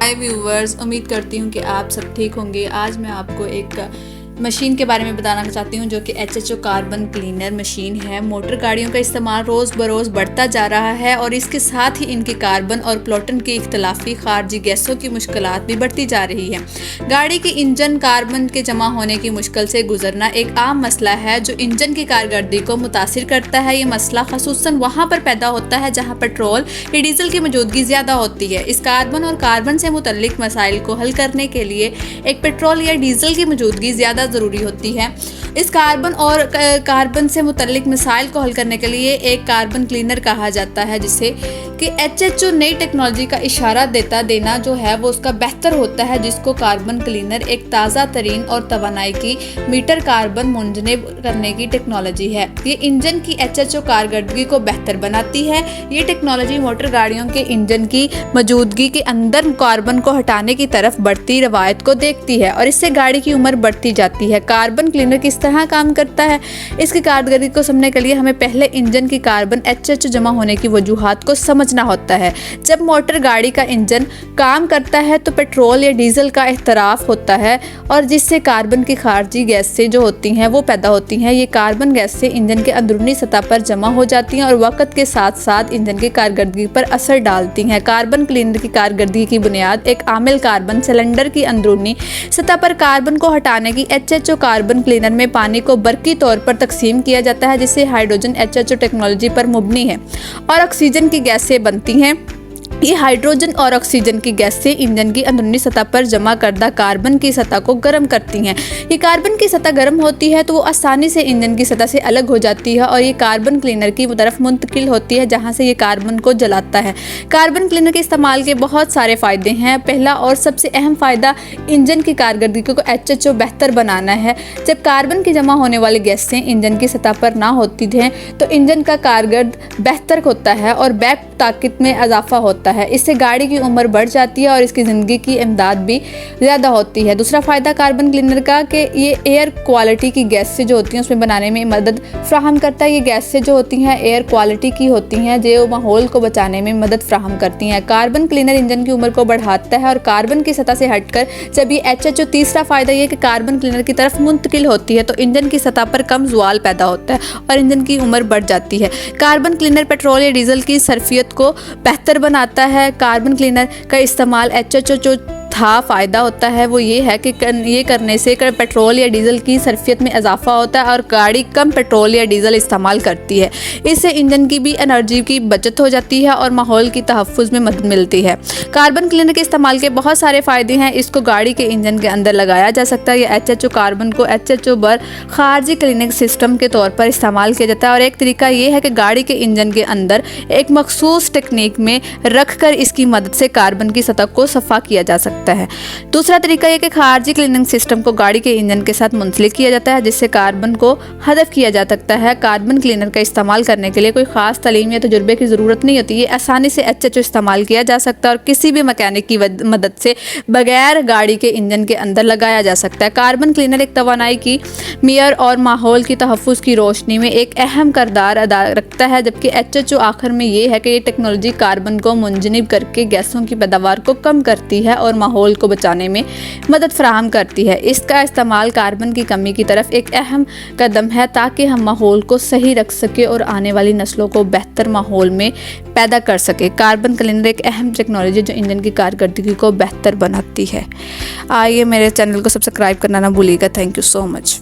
हाय viewers, उम्मीद करती हूँ कि आप सब ठीक होंगे। आज मैं आपको एक मशीन के बारे में बताना चाहती हूँ जो कि HHO कार्बन क्लीनर मशीन है। मोटर गाड़ियों का इस्तेमाल रोज़ बरोज़ बढ़ता जा रहा है और इसके साथ ही इनकी कार्बन और प्लोटन की इख्तलाफी खारजी गैसों की मुश्किलात भी बढ़ती जा रही है। गाड़ी की इंजन कार्बन के जमा होने की मुश्किल से गुजरना एक आम मसला है जो इंजन की कारकर्दगी को मुतासिर करता है। ये मसला खसूसन वहाँ पर पैदा होता है जहाँ पेट्रोल या डीजल की मौजूदगी ज़्यादा होती है। इस कार्बन और कार्बन से मुतल्लिक मसाइल को हल करने के लिए एक पेट्रोल या डीजल की मौजूदगी ज़्यादा ज़रूरी होती है। इस कार्बन और कार्बन से मुतल्लिक मसाइल को हल करने के लिए एक कार्बन क्लीनर कहा जाता है, जिसे कि HHO नई टेक्नोलॉजी का इशारा देना जो है वो उसका बेहतर होता है, जिसको कार्बन क्लीनर एक ताज़ा तरीन और तवानाई की मीटर कार्बन मुंजनिब करने की टेक्नोलॉजी है। ये इंजन की HHO कारकर्दगी को बेहतर बनाती है। ये टेक्नोलॉजी मोटर गाड़ियों के इंजन की मौजूदगी के अंदर कार्बन को हटाने की तरफ बढ़ती रवायत को देखती है और इससे गाड़ी की उम्र बढ़ती जाती है। कार्बन क्लीनर किस तरह काम करता है, इसकी कारकर्दगी को समझने के लिए हमें पहले इंजन की कार्बन HHO जमा होने की वजूहात को समझना होता है। जब मोटर गाड़ी का इंजन काम करता है तो पेट्रोल या डीजल का इख्तराफ होता है और जिससे कार्बन की खारजी गैसें जो होती हैं वो पैदा होती हैं। ये कार्बन गैसें इंजन के अंदरूनी सतह पर जमा हो जाती हैं और वक्त के साथ साथ इंजन की कारकर्दगी पर असर डालती हैं। कार्बन क्लीनर की कारकर्दगी की बुनियाद एक आमिल कार्बन सिलेंडर की अंदरूनी सतह पर कार्बन को हटाने की HHO कार्बन क्लीनर में पानी को बरकी तौर पर तकसीम किया जाता है, जिससे हाइड्रोजन HHO टेक्नोलॉजी पर मुबनी है और ऑक्सीजन की गैसें बनती हैं। ये हाइड्रोजन और ऑक्सीजन की गैसें इंजन की अंदरूनी सतह पर जमा करदा कार्बन की सतह को गर्म करती हैं। ये कार्बन की सतह गर्म होती है तो वो आसानी से इंजन की सतह से अलग हो जाती है और ये कार्बन क्लीनर की तरफ मुंतकिल होती है, जहाँ से ये कार्बन को जलाता है। कार्बन क्लीनर के इस्तेमाल के बहुत सारे फ़ायदे हैं। पहला और सबसे अहम फ़ायदा इंजन की कारकर्दगी को HHO बेहतर बनाना है। जब कार्बन की जमा होने वाली गैसें इंजन की सतह पर ना होती हैं तो इंजन का कारकर्द बेहतर होता है और बैक ताकत में इजाफा होता है। इससे गाड़ी की उम्र बढ़ जाती है और इसकी ज़िंदगी की इमदाद भी ज़्यादा होती है। दूसरा फ़ायदा कार्बन क्लीनर का कि ये एयर क्वालिटी की गैसें जो होती हैं उसमें बनाने में मदद फ्राहम करता है। ये गैसें जो होती हैं एयर क्वालिटी की होती हैं जो माहौल को बचाने में मदद फ्राहम करती हैं। कार्बन क्लीनर इंजन की उम्र को बढ़ाता है और कार्बन की सतह से हटकर जब ये HHO तीसरा फ़ायदा ये कि कार्बन क्लीनर की तरफ मुंतकिल होती है तो इंजन की सतह पर कम ज़वाल पैदा होता है और इंजन की उम्र बढ़ जाती है। कार्बन क्लीनर पेट्रोल या डीजल की सर्फियत को बेहतर बनाता है। कार्बन क्लीनर का इस्तेमाल HHO जो फ़ायदा होता है वो ये है कि ये करने से पेट्रोल या डीजल की सर्फियत में इजाफा होता है और गाड़ी कम पेट्रोल या डीजल इस्तेमाल करती है। इससे इंजन की भी एनर्जी की बचत हो जाती है और माहौल की तहफ़्फ़ुज़ में मदद मिलती है। कार्बन क्लीनर के इस्तेमाल के बहुत सारे फ़ायदे हैं। इसको गाड़ी के इंजन के अंदर लगाया जा सकता है। या HHO कार्बन को HHO पर खारजी क्लीनिंग सिस्टम के तौर पर इस्तेमाल किया जाता है और एक तरीका ये है कि गाड़ी के इंजन के अंदर एक मखसूस टेक्निक में रख कर इसकी मदद से कार्बन की सतह को सफ़ा किया जा सकता है। दूसरा तरीका यह कि खारजी क्लीनिंग सिस्टम को गाड़ी के इंजन के साथ मुंसलिक किया जाता है, जिससे कार्बन को हदफ किया जा सकता है। कार्बन क्लीनर का इस्तेमाल करने के लिए कोई ख़ास तालीम या तजुर्बे की ज़रूरत नहीं होती। ये आसानी से HHO इस्तेमाल किया जा सकता है और किसी भी मैकेनिक की मदद से बगैर गाड़ी के इंजन के अंदर लगाया जा सकता है। कार्बन क्लीनर एक तवानाई की मेयर और माहौल की तहफ़्फ़ुज़ की रोशनी में एक अहम किरदार अदा रखता है, जबकि HHO आखिर में ये है कि ये टेक्नोलॉजी कार्बन को मुंजनिब करके गैसों की पैदावार को कम करती है और माहौल को बचाने में मदद फराहम करती है। इसका इस्तेमाल कार्बन की कमी की तरफ एक अहम कदम है ताकि हम माहौल को सही रख सके और आने वाली नस्लों को बेहतर माहौल में पैदा कर सके। कार्बन क्लीनर एक अहम टेक्नोलॉजी जो इंजन की कारकर्दगी को बेहतर बनाती है। आइए मेरे चैनल को सब्सक्राइब करना ना भूलिएगा। Thank you so much.